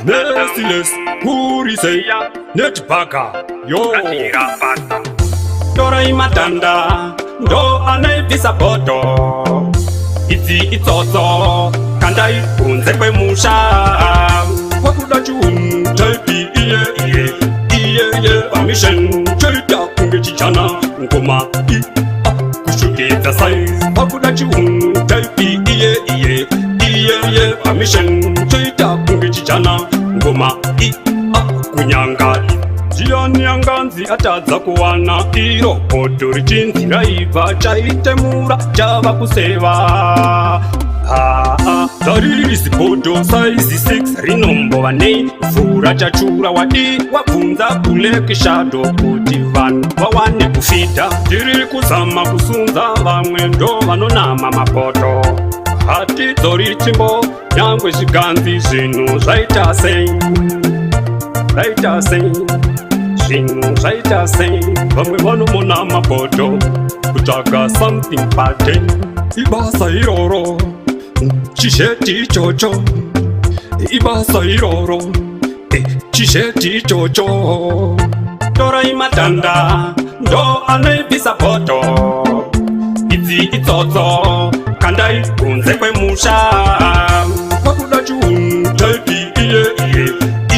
Merciless, Purisea, Netbaka, yo. Dora imatanda, do anevisa poto. It's also, kandai unze kwe musha. Wakuda chun, taipi iye, permission, chaita kungechichana, ngoma kushukita size. Wakuda chun, taipi iye, permission, chaita kungechichana, ngoma kunyanga. Jioni yanganzi atadza kuwana iro poto richinzira ibva chaitemura chava kuseva. Tarisi poto size 6 rinombova nei mvura chachura wadi wabvunza Black Shadow kuti vanhu vawane kufita. Tiri kuzama kusunza vamwe ndo vanonama mapoto. Hatidzo richimbo nyangwe zviganzi zvinhu zvaita sei, zvaita sei, zvinhu zvaita sei. Vamwe vanomona mapoto kutsvaga something pattern. Ibasa iroro chisheti ichocho, ibasa iroro chisheti ichocho. Dora imatanda ndo anevisa poto. Itsotso kandai kunze kwemusha. Wakuda chun taipi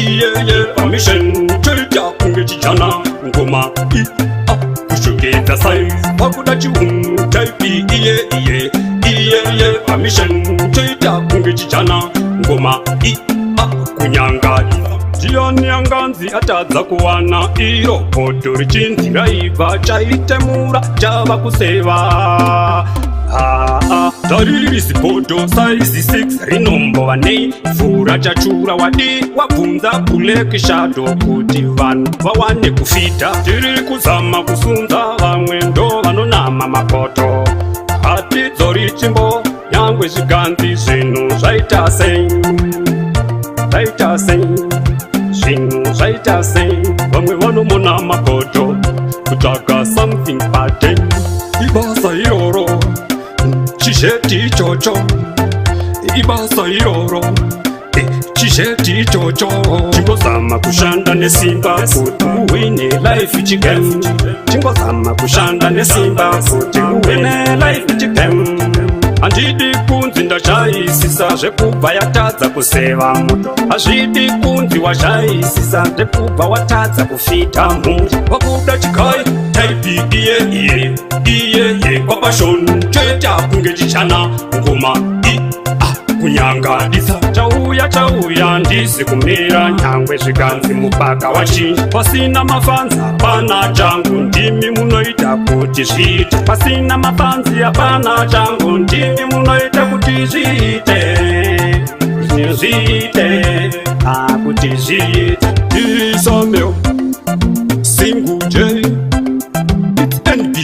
iye, permission chaita kungechichana, ngoma kushukita size. Wakuda chun taipi iye, permission chaita kungechichana, ngoma kunyanga. Jioni yanganzi atadza kuwana iro poto richinzira ibva chaitemura chava kuseva. Tarisi poto size 6 rinombova nei mvura chachura wadi wabvunza Black Shadow kuti vanhu vawane kufita. Tiri kuzama kusunza vamwe ndo vanonama mapoto. Hatidzo richimbo nyangwe zviganzi zvinhu zvaita sei, zvaita sei, zvinhu zvaita sei. Vamwe vanomona mapoto kutsvaga something pattern. Ibasa iroro chisheti ichocho, ibasa iroro chisheti ichocho. Chingozama kushanda nesimba kuti uwine life chigame. Chingozama kushanda nesimba kuti uwine life chigame. Handidi kunzi ndazvaisisa zvekubva yatadza kuseva moto. Hazvidi kunzi wazvaisisa zvekubva watadza kufita mhuri. Wakuda chikai taipi iye, kwapashon choita kungechichana, ngoma kunyangadisa. Chauya ndisi kumira nyangwe zviganzi mupaka wachinji. Pasina mafanzi hapana changu, ndimi munoita kuti zviite. Pasina mafanzi hapana changu, ndimi munoita kuti zviite. Zviite, kuti zviite. Isameo Single J, it's NB,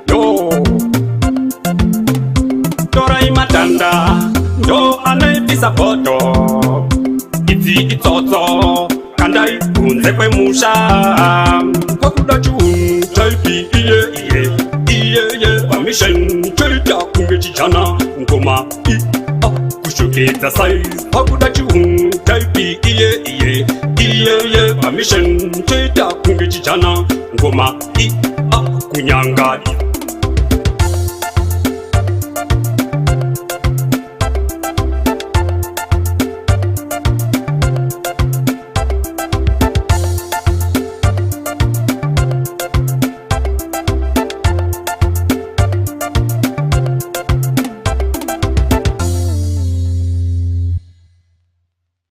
yo. Dora imatanda ndo anevisa poto. Itsotso kandai kunze kwemusha. Wakuda chun taipi iye, permission chaita kungechichana, ngoma kushukita size. Wakuda chun taipi iye, permission chaita kungechichana, ngoma kunyanga.